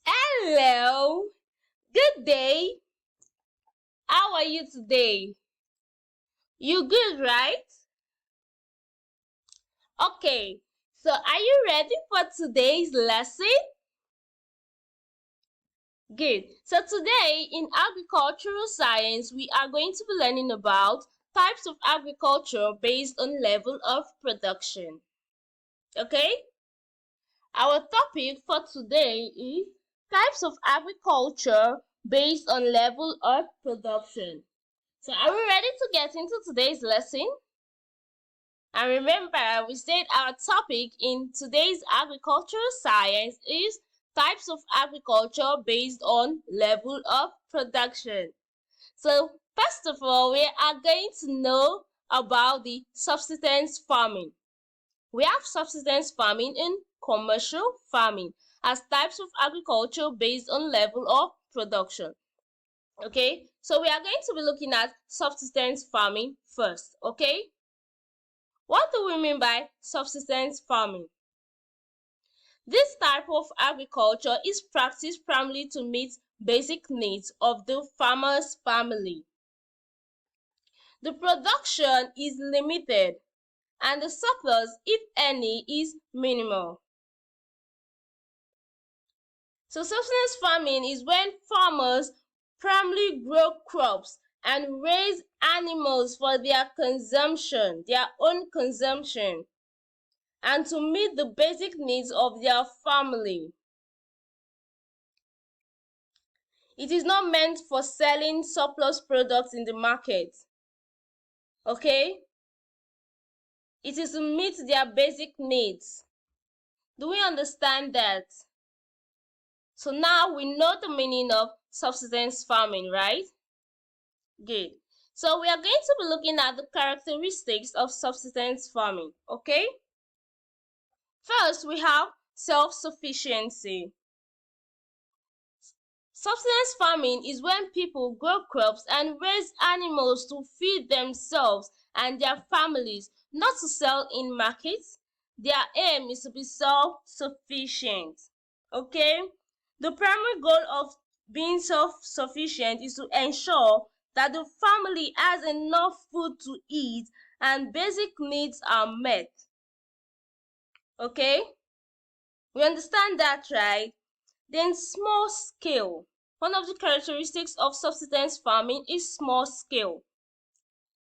Hello, good day. How are you today? You good, right? Okay, so are you ready for today's lesson? Good. So today in agricultural science, we are going to be learning about types of agriculture based on level of production. Okay? Our topic for today is types of agriculture based on level of production. So are we ready to get into today's lesson? And remember, we said our topic in today's agricultural science is types of agriculture based on level of production. So first of all, we are going to know about the subsistence farming. We have subsistence farming and commercial farming as types of agriculture based on level of production. Okay, so we are going to be looking at subsistence farming first. Okay, what do we mean by subsistence farming? This type of agriculture is practiced primarily to meet basic needs of the farmer's family. The production is limited and the surplus, if any, is minimal. So subsistence farming is when farmers primarily grow crops and raise animals for their consumption, their own consumption, and to meet the basic needs of their family. It is not meant for selling surplus products in the market. Okay? It is to meet their basic needs. Do we understand that? So now we know the meaning of subsistence farming, right? Good. So we are going to be looking at the characteristics of subsistence farming, okay? First, we have self-sufficiency. Subsistence farming is when people grow crops and raise animals to feed themselves and their families, not to sell in markets. Their aim is to be self-sufficient. Okay? The primary goal of being self-sufficient is to ensure that the family has enough food to eat and basic needs are met. Okay? We understand that, right? Then small scale. One of the characteristics of subsistence farming is small scale.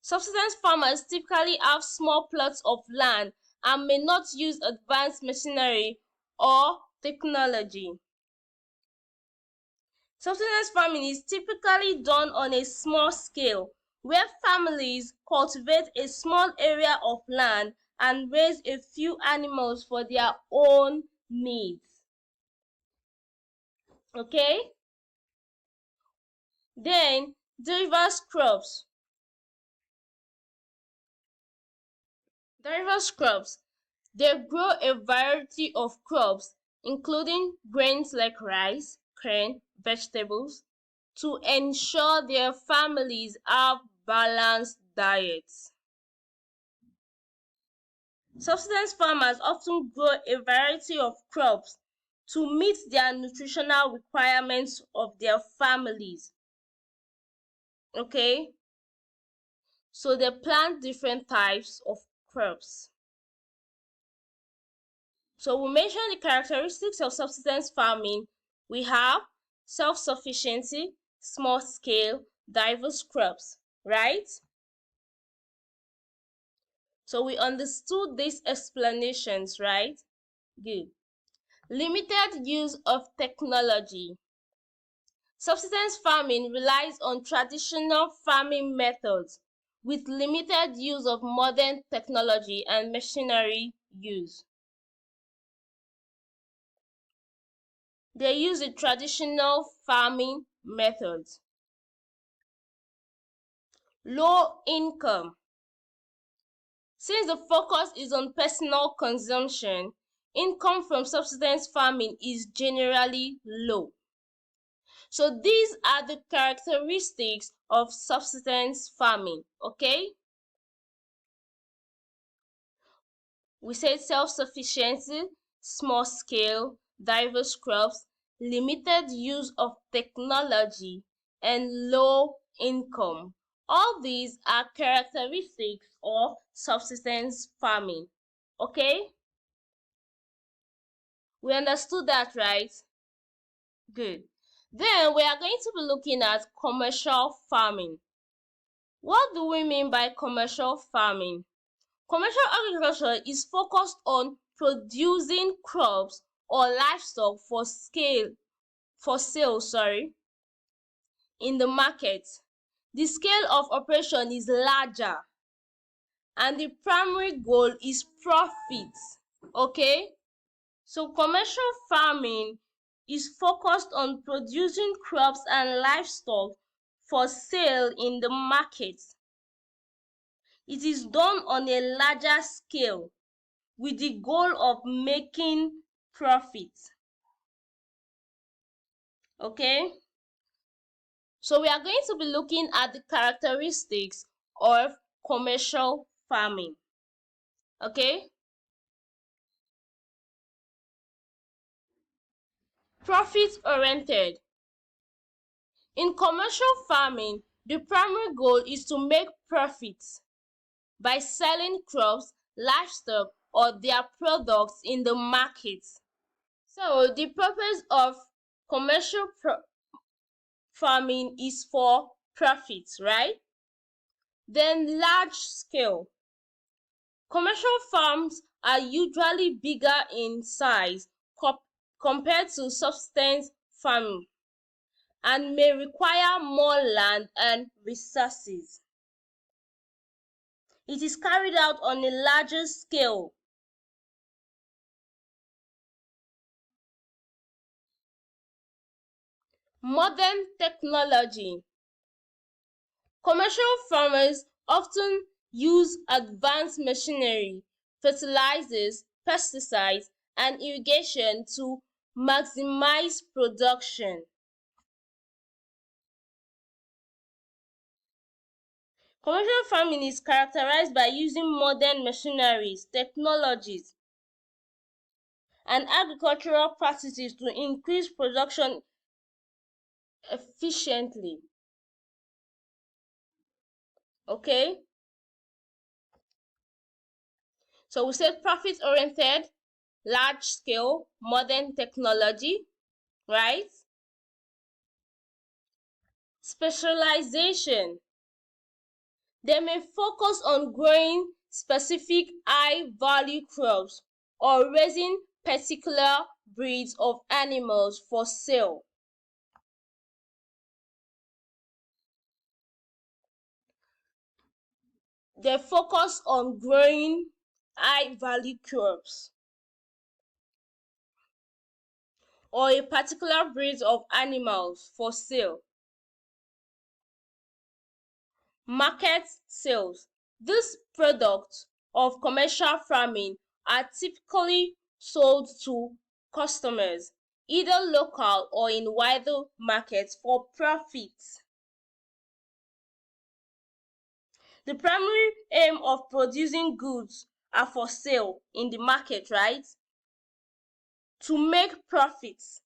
Subsistence farmers typically have small plots of land and may not use advanced machinery or technology. Subsistence farming is typically done on a small scale, where families cultivate a small area of land and raise a few animals for their own needs. Okay? Then diverse crops. Diverse crops. They grow a variety of crops, including grains like rice, grain, vegetables, to ensure their families have balanced diets. Subsistence farmers often grow a variety of crops to meet their nutritional requirements of their families. Okay? So they plant different types of crops. So we mentioned the characteristics of subsistence farming. We have self-sufficiency, small scale, diverse crops, right? So we understood these explanations, right? Good. Limited use of technology. Subsistence farming relies on traditional farming methods with limited use of modern technology and machinery use. They use the traditional farming methods. Low income. Since the focus is on personal consumption, income from subsistence farming is generally low. So these are the characteristics of subsistence farming, okay? We said self-sufficiency, small scale, diverse crops, limited use of technology, and low income. All these are characteristics of subsistence farming. Okay? We understood that, right? Good. Then we are going to be looking at commercial farming. What do we mean by commercial farming? Commercial agriculture is focused on producing crops or livestock for sale, in the market. The scale of operation is larger and the primary goal is profit. Okay? So commercial farming is focused on producing crops and livestock for sale in the market. It is done on a larger scale with the goal of making profit. Okay? So we are going to be looking at the characteristics of commercial farming. Okay? Profit-oriented. In commercial farming, the primary goal is to make profits by selling crops, livestock, or their products in the market. So the purpose of commercial farming is for profits, right? Then large scale. Commercial farms are usually bigger in size compared to subsistence farming and may require more land and resources. It is carried out on a larger scale. Modern technology. Commercial farmers often use advanced machinery, fertilizers, pesticides, and irrigation to maximize production. Commercial farming is characterized by using modern machineries, technologies, and agricultural practices to increase production efficiently. Okay? So we said profit-oriented, large-scale, modern technology, right? Specialization. They may focus on growing specific high-value crops or raising particular breeds of animals for sale. They focus on growing high-value crops or a particular breed of animals for sale. Market sales. These products of commercial farming are typically sold to customers, either local or in wider markets, for profit. The primary aim of producing goods are for sale in the market, right? To make profits.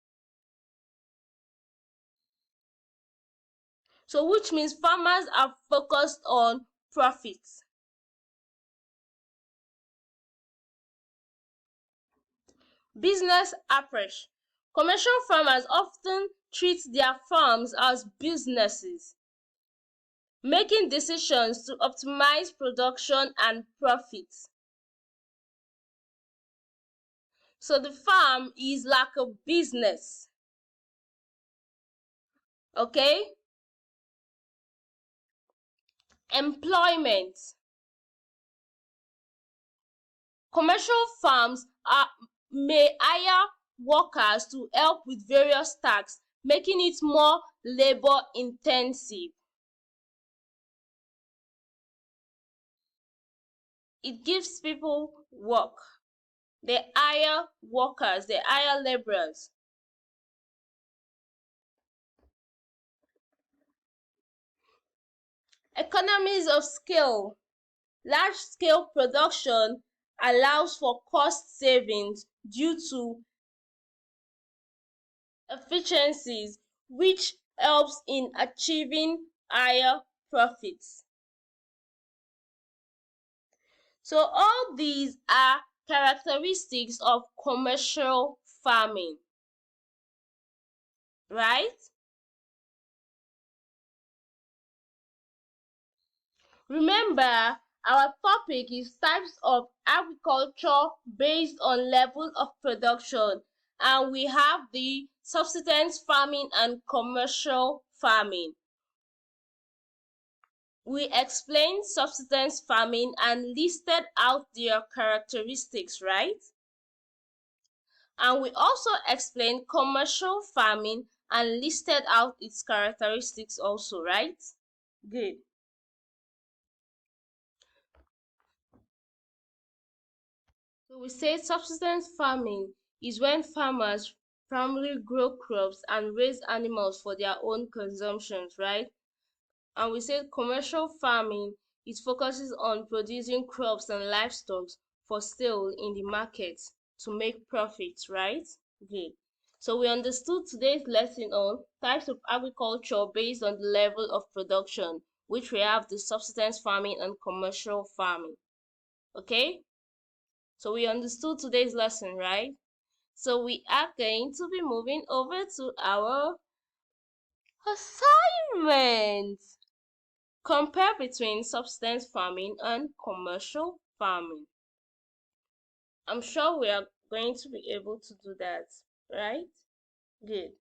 So which means farmers are focused on profits. Business approach. Commercial farmers often treat their farms as businesses, making decisions to optimize production and profits. So the farm is like a business. Okay? Employment. Commercial farms may hire workers to help with various tasks, making it more labor intensive. It gives people work. They hire workers, they hire laborers. Economies of scale. Large-scale production allows for cost savings due to efficiencies, which helps in achieving higher profits. So all these are characteristics of commercial farming, right? Remember, our topic is types of agriculture based on level of production, and we have the subsistence farming and commercial farming. We explained subsistence farming and listed out their characteristics, right? And we also explained commercial farming and listed out its characteristics also, right? Good. So we say subsistence farming is when farmers primarily grow crops and raise animals for their own consumptions, right? And we say commercial farming, it focuses on producing crops and livestock for sale in the market to make profits, right? Okay. So we understood today's lesson on types of agriculture based on the level of production, which we have the subsistence farming and commercial farming. Okay? So we understood today's lesson, right? So we are going to be moving over to our assignment. Compare between subsistence farming and commercial farming. I'm sure we are going to be able to do that, right? Good.